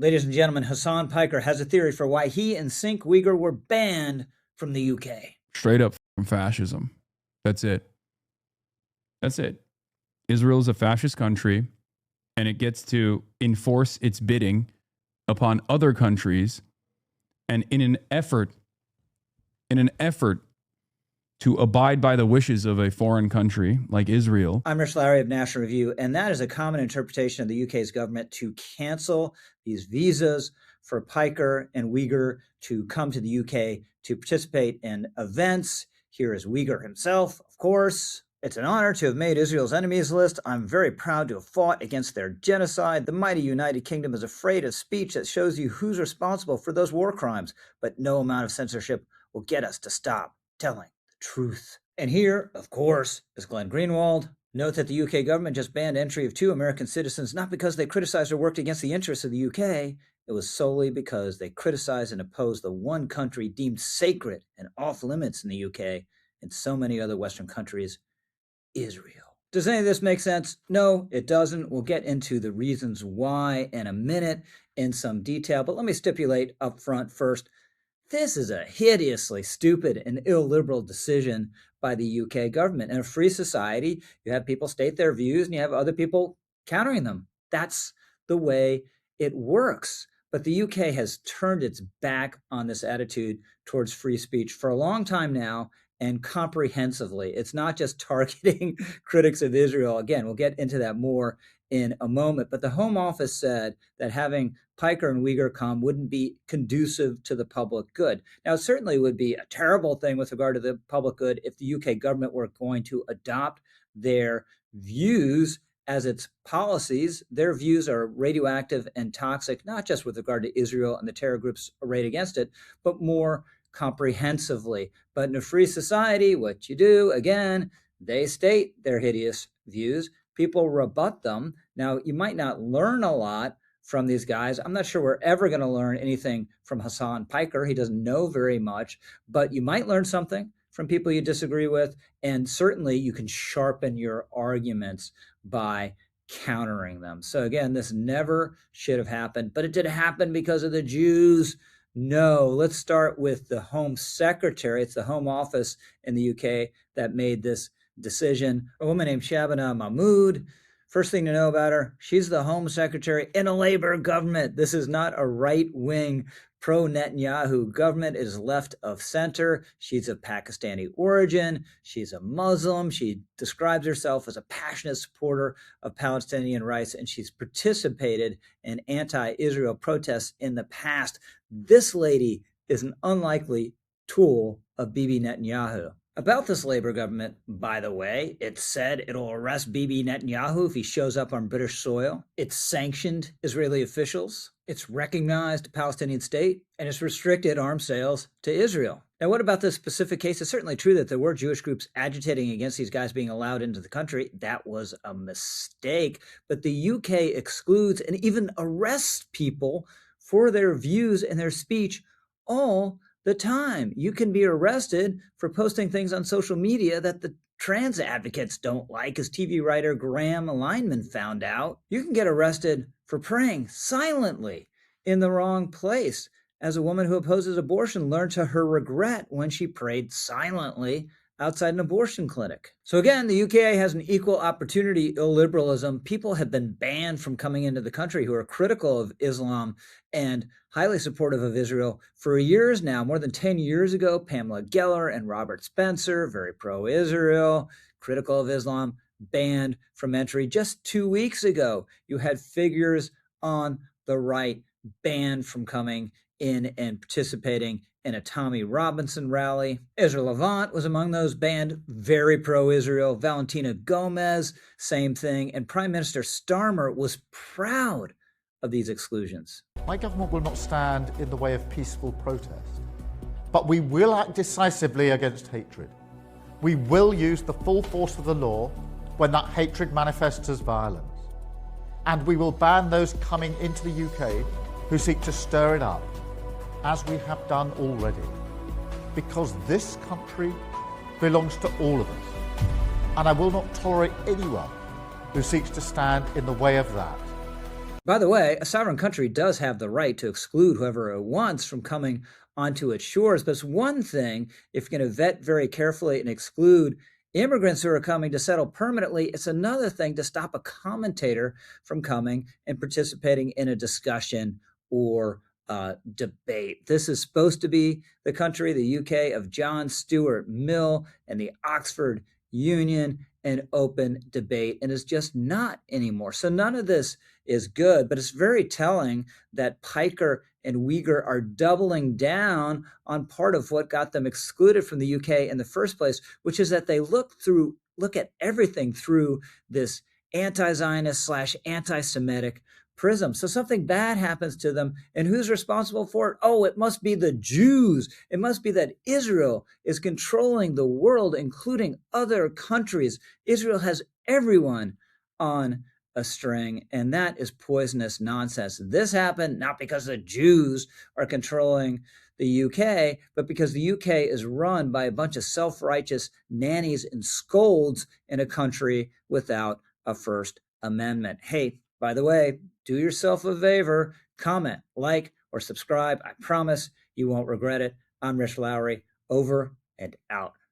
Ladies and gentlemen, Hasan Piker has a theory for why he and Cenk Uygur were banned from the UK. Straight up fascism. That's it. That's it. Israel is a fascist country, and it gets to enforce its bidding upon other countries. And in an effort to abide by the wishes of a foreign country like Israel. I'm Rich Lowry of National Review, and that is a common interpretation of the UK's government to cancel these visas for Piker and Uygur to come to the UK to participate in events. Here is Uygur himself, of course. It's an honor to have made Israel's enemies list. I'm very proud to have fought against their genocide. The mighty United Kingdom is afraid of speech that shows you who's responsible for those war crimes, but no amount of censorship will get us to stop telling the truth. And here, of course, is Glenn Greenwald. Note that the UK government just banned entry of 2 American citizens, not because they criticized or worked against the interests of the UK. It was solely because they criticized and opposed the one country deemed sacred and off limits in the UK and so many other Western countries, Israel. Does any of this make sense? No, it doesn't. We'll get into the reasons why in a minute in some detail, but let me stipulate up front first. This is a hideously stupid and illiberal decision by the UK government. In a free society, you have people state their views and you have other people countering them. That's the way it works. But the UK has turned its back on this attitude towards free speech for a long time now, and comprehensively. It's not just targeting critics of Israel. Again, we'll get into that more in a moment. But the Home Office said that having Piker and Uygur come wouldn't be conducive to the public good. Now, it certainly would be a terrible thing with regard to the public good if the UK government were going to adopt their views as its policies. Their views are radioactive and toxic, not just with regard to Israel and the terror groups arrayed against it, but more comprehensively. But in a free society, what you do, again, they state their hideous views. People rebut them. Now, you might not learn a lot from these guys. I'm not sure we're ever going to learn anything from Hasan Piker. He doesn't know very much, but you might learn something from people you disagree with. And certainly you can sharpen your arguments by countering them. So again, this never should have happened, but it did happen because of the Jews. No, let's start with the Home Secretary. It's the Home Office in the UK that made this decision. A woman named Shabana Mahmood. First thing to know about her, she's the Home Secretary in a Labour government. This is not a right-wing pro-Netanyahu government. It is left of center. She's of Pakistani origin. She's a Muslim. She describes herself as a passionate supporter of Palestinian rights, and she's participated in anti-Israel protests in the past. This lady is an unlikely tool of Bibi Netanyahu. About this Labour government, by the way, it said it'll arrest Bibi Netanyahu if he shows up on British soil. It's sanctioned Israeli officials. It's recognized a Palestinian state, and it's restricted arms sales to Israel. Now, what about this specific case? It's certainly true that there were Jewish groups agitating against these guys being allowed into the country. That was a mistake. But the UK excludes and even arrests people for their views and their speech all the time. You can be arrested for posting things on social media that the trans advocates don't like, as TV writer Graham Alignman found out. You can get arrested for praying silently in the wrong place, as a woman who opposes abortion learned to her regret when she prayed silently outside an abortion clinic. So again, the UK has an equal opportunity illiberalism. People have been banned from coming into the country who are critical of Islam and highly supportive of Israel for years now. More than 10 years ago, Pamela Geller and Robert Spencer, very pro-Israel, critical of Islam, banned from entry. Just 2 weeks ago, you had figures on the right banned from coming in and participating in a Tommy Robinson rally. Ezra Levant was among those banned, very pro-Israel. Valentina Gomez, same thing. And Prime Minister Starmer was proud of these exclusions. My government will not stand in the way of peaceful protest, but we will act decisively against hatred. We will use the full force of the law when that hatred manifests as violence. And we will ban those coming into the UK who seek to stir it up, as we have done already, because this country belongs to all of us, and I will not tolerate anyone who seeks to stand in the way of that. By the way, a sovereign country does have the right to exclude whoever it wants from coming onto its shores. But it's one thing if you're going to vet very carefully and exclude immigrants who are coming to settle permanently. It's another thing to stop a commentator from coming and participating in a discussion or debate. This is supposed to be the country, the UK, of John Stuart Mill and the Oxford Union and open debate, and it's just not anymore. So none of this is good, but it's very telling that Piker and Uygur are doubling down on part of what got them excluded from the UK in the first place, which is that they look at everything through this anti-Zionist / anti-Semitic prism. So something bad happens to them, and who's responsible for it? Oh, it must be the Jews. It must be that Israel is controlling the world, including other countries. Israel has everyone on a string, and that is poisonous nonsense. This happened not because the Jews are controlling the UK, but because the UK is run by a bunch of self-righteous nannies and scolds in a country without a First Amendment. Hey, by the way, do yourself a favor, comment, like, or subscribe. I promise you won't regret it. I'm Rich Lowry, over and out.